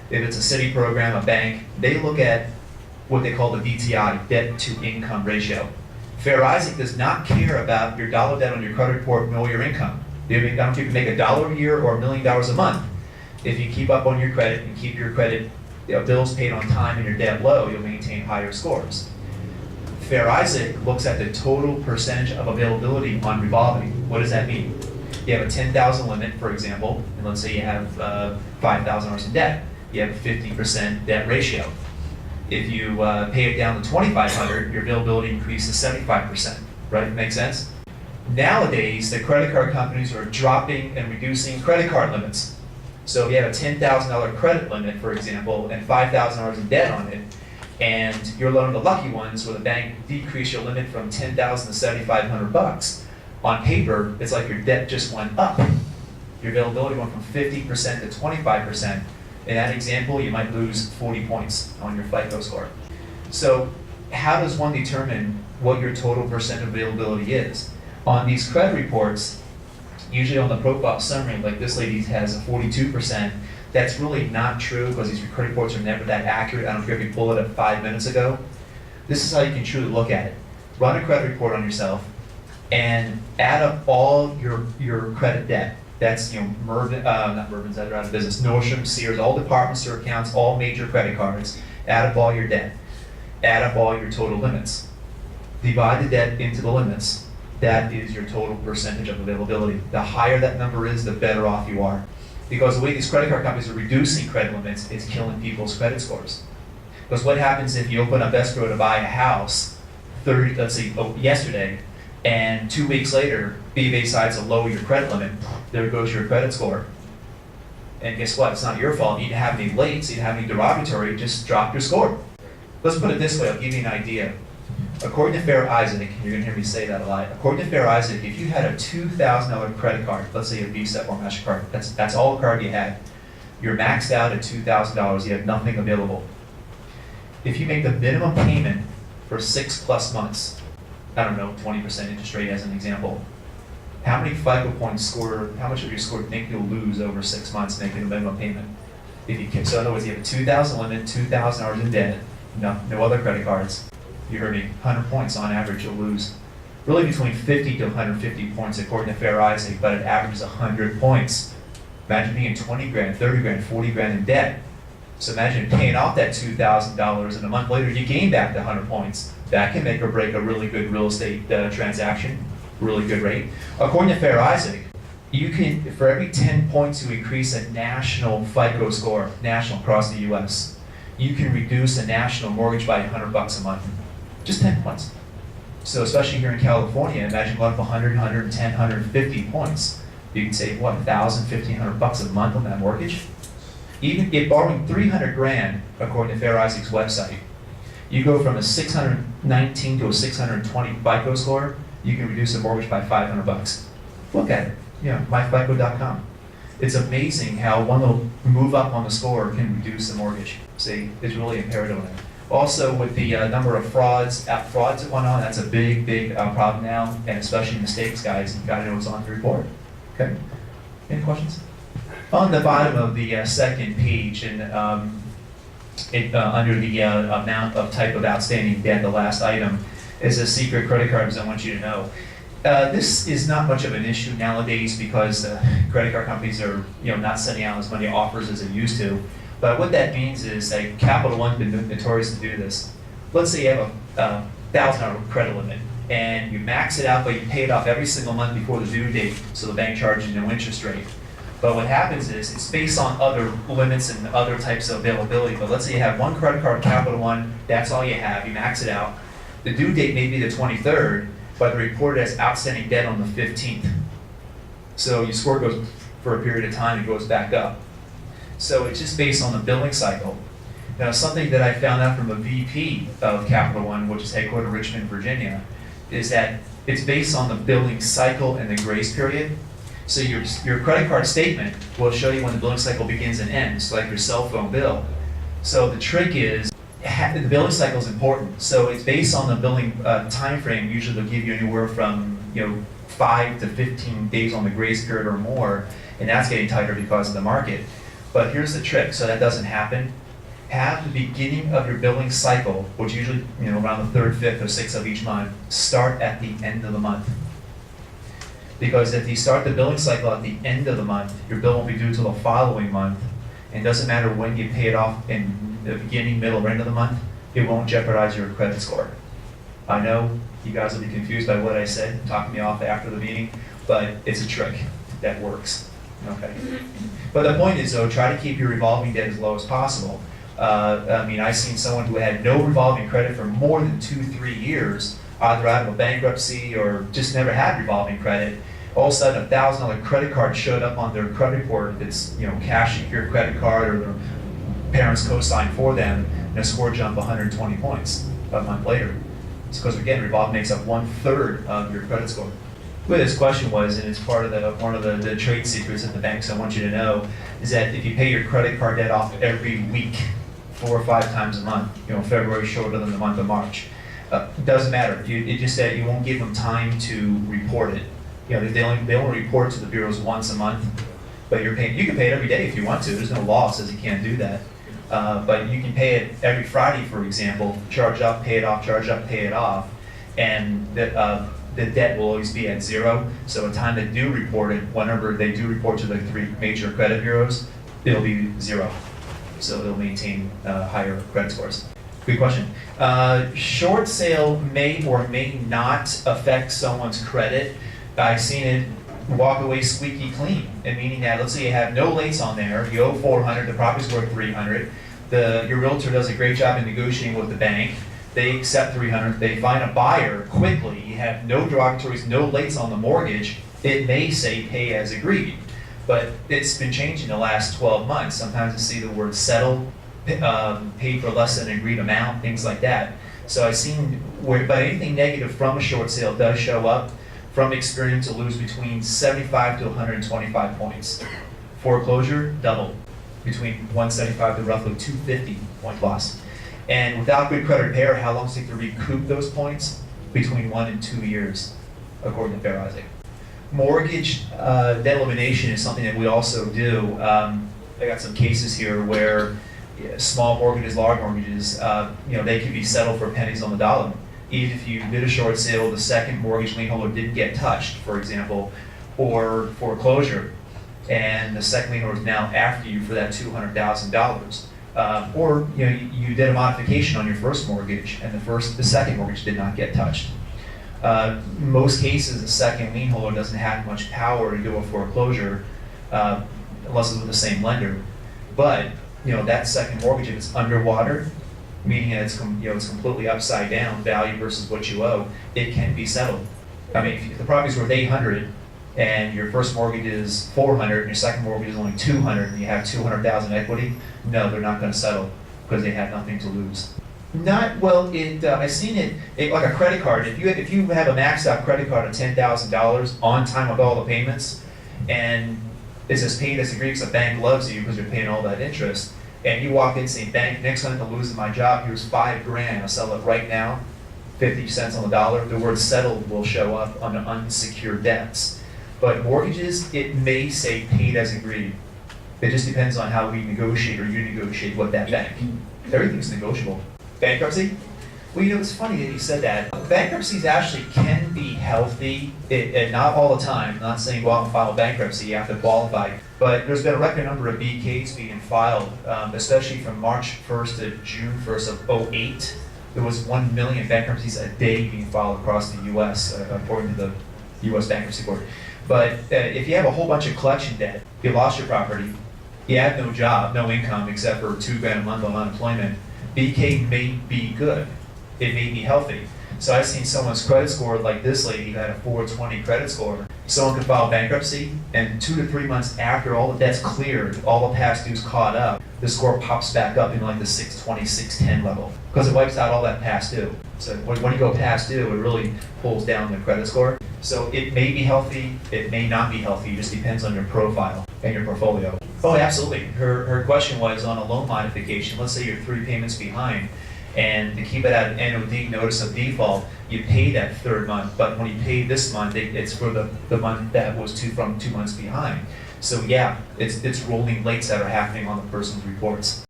If it's a city program, a bank, they look at what they call the DTI, debt to income ratio. Fair Isaac does not care about your dollar debt on your credit report nor your income. I don't care if you make $1 a year or $1 million a month. If you keep up on your credit and keep your credit bills paid on time and your debt low, you'll maintain higher scores. Fair Isaac looks at the total percentage of availability on revolving. What does that mean? You have a $10,000 limit, for example, and let's say you have $5,000 in debt. You have a 50% debt ratio. If you pay it down to $2,500, your availability increases 75%, right? Make sense? Nowadays, the credit card companies are dropping and reducing credit card limits. So if you have a $10,000 credit limit, for example, and $5,000 in debt on it, and you're one of the lucky ones where the bank decreased your limit from $10,000 to $7,500, on paper, it's like your debt just went up. Your availability went from 50% to 25%. In that example, you might lose 40 points on your FICO score. So how does one determine what your total percent availability is? On these credit reports, usually on the profile summary, like this lady has a 42%, that's really not true because these credit reports are never that accurate. I don't care if you pulled it up 5 minutes ago. This is how you can truly look at it. Run a credit report on yourself and add up all your credit debt. That's, not Mervyn's, they're out of business, Nordstrom, Sears, all department store accounts, all major credit cards. Add up all your debt. Add up all your total limits. Divide the debt into the limits. That is your total percentage of availability. The higher that number is, the better off you are. Because the way these credit card companies are reducing credit limits, it's killing people's credit scores. Because what happens if you open up escrow to buy a house, yesterday, and 2 weeks later, B of A decides to lower your credit limit, there goes your credit score. And guess what? It's not your fault. You didn't have any late, so you didn't have any derogatory, just drop your score. Let's put it this way, I'll give you an idea. According to Fair Isaac, you're gonna hear me say that a lot. According to Fair Isaac, if you had a $2,000 credit card, let's say a Visa or MasterCard, that's all the card you had, you're maxed out at $2,000, you have nothing available. If you make the minimum payment for 6+ months, I don't know, 20% interest rate as an example, how many FICO points how much of your score do you think you'll lose over 6 months making a minimum payment? If you can, so in other words, you have a $2,000 limit, $2,000 in debt, no other credit cards. You heard me, 100 points on average you'll lose. Really between 50 to 150 points according to Fair Isaac, but it averages 100 points. Imagine being 20 grand, 30 grand, 40 grand in debt. So imagine paying off that $2,000 and a month later you gain back the 100 points. That can make or break a really good real estate transaction, really good rate. According to Fair Isaac, you can, for every 10 points you increase a national FICO score, national across the US, you can reduce a national mortgage by $100 a month. Just 10 points. So especially here in California, imagine going up 100, 110, 150 points. You can save, what, $1,000, $1,500 a month on that mortgage? Even if borrowing 300 grand, according to Fair Isaac's website, you go from a 619 to a 620 FICO score, you can reduce a mortgage by $500. Look at it, myfico.com. It's amazing how one little move up on the score can reduce the mortgage. See, it's really imperative on it. Also, with the number of frauds that went on, that's a big problem now, and especially mistakes, guys. You've got to know what's on the report. Okay. Any questions? On the bottom of the second page, and under the amount of type of outstanding debt, the last item is a secret credit cards. I want you to know. This is not much of an issue nowadays because credit card companies are not sending out as many offers as they used to. But what that means is that Capital One's been notorious to do this. Let's say you have a $1,000 credit limit and you max it out, but you pay it off every single month before the due date, so the bank charges you no interest rate. But what happens is it's based on other limits and other types of availability. But let's say you have one credit card, Capital One, that's all you have, you max it out. The due date may be the 23rd, but the report has outstanding debt on the 15th. So your score goes for a period of time, it goes back up. So it's just based on the billing cycle. Now, something that I found out from a VP of Capital One, which is headquartered in Richmond, Virginia, is that it's based on the billing cycle and the grace period. So your credit card statement will show you when the billing cycle begins and ends, like your cell phone bill. So the trick is, the billing cycle is important. So it's based on the billing time frame. Usually they'll give you anywhere from 5 to 15 days on the grace period or more, and that's getting tighter because of the market. But here's the trick, so that doesn't happen. Have the beginning of your billing cycle, which usually, around the 3rd, 5th, or 6th of each month, start at the end of the month. Because if you start the billing cycle at the end of the month, your bill won't be due till the following month. And it doesn't matter when you pay it off in the beginning, middle, or end of the month, it won't jeopardize your credit score. I know you guys will be confused by what I said, talking me off after the meeting, but it's a trick that works. Okay. But the point is, though, try to keep your revolving debt as low as possible. I've seen someone who had no revolving credit for more than 2-3 years, either out of a bankruptcy or just never had revolving credit. All of a sudden, a $1,000 credit card showed up on their credit report. It's cash secured credit card, or their parents co-signed for them, and a score jump 120 points a month later. It's because, again, revolving makes up 1/3 of your credit score. What this question was, and it's part of one of the trade secrets at the banks I want you to know, is that if you pay your credit card debt off every week, 4 or 5 times a month, February shorter than the month of March, it doesn't matter. It just that you won't give them time to report it. They only report to the bureaus once a month, but you can pay it every day if you want to. There's no law that says you can't do that. But you can pay it every Friday, for example, charge up, pay it off, charge up, pay it off, and the debt will always be at 0. So at the time they do report it, whenever they do report to the 3 major credit bureaus, it'll be 0. So they'll maintain higher credit scores. Good question. Short sale may or may not affect someone's credit. I've seen it walk away squeaky clean, and meaning that, let's say you have no lates on there, you owe $400, the property's worth $300, your realtor does a great job in negotiating with the bank, they accept $300, they find a buyer quickly, you have no derogatories, no lates on the mortgage, it may say pay as agreed. But it's been changing the last 12 months. Sometimes I see the word settle, paid for less than agreed amount, things like that. So I've seen but anything negative from a short sale does show up. From experience, you'll lose between 75 to 125 points. Foreclosure, double, between 175 to roughly 250 point loss. And without good credit repair, how long does it take to recoup those points? Between 1 and 2 years, according to Fair Isaac. Mortgage debt elimination is something that we also do. I got some cases here where small mortgages, large mortgages, they can be settled for pennies on the dollar. Even if you did a short sale, the second mortgage lien holder didn't get touched, for example, or foreclosure, and the second lien holder is now after you for that $200,000. Or you did a modification on your first mortgage, and the second mortgage did not get touched. Most cases, the second lien holder doesn't have much power to do a foreclosure unless it's with the same lender. But that second mortgage, if it's underwater, meaning that it's completely upside down, value versus what you owe, it can be settled. If the property's worth $800 and your first mortgage is $400 and your second mortgage is only $200 and you have $200,000 equity, no, they're not going to settle because they have nothing to lose. I've seen it like a credit card. If you have a maxed out credit card of $10,000 on time with all the payments, and it says paid as agreed because the bank loves you because you're paying all that interest, and you walk in and say, bank, next time I'm losing my job, here's $5,000, I'll sell it right now, 50 cents on the dollar, the word settled will show up on the unsecured debts. But mortgages, it may say paid as agreed. It just depends on how we negotiate or you negotiate with that bank. Everything's negotiable. Bankruptcy? Well, it's funny that you said that. Bankruptcies actually can be healthy, and not all the time. I'm not saying go out and file bankruptcy, you have to qualify. But there's been a record number of BKs being filed, especially from March 1st to June 1st of 2008. There was 1 million bankruptcies a day being filed across the U.S., according to the U.S. Bankruptcy Court. But if you have a whole bunch of collection debt, you lost your property, you have no job, no income except for $2,000 a month on unemployment, BK may be good. It may be healthy. So I've seen someone's credit score, like this lady who had a 420 credit score. Someone could file bankruptcy, and 2 to 3 months after all the debt's cleared, all the past dues caught up, the score pops back up in like the 620, 610 level, because it wipes out all that past due. So when you go past due, it really pulls down the credit score. So it may be healthy, it may not be healthy. It just depends on your profile and your portfolio. Oh, absolutely. Her question was on a loan modification. Let's say you're 3 payments behind, and to keep it at an NOD, notice of default, you pay that 3rd month, but when you pay this month, it's for the month that was from 2 months behind. So yeah, it's rolling lates that are happening on the person's reports.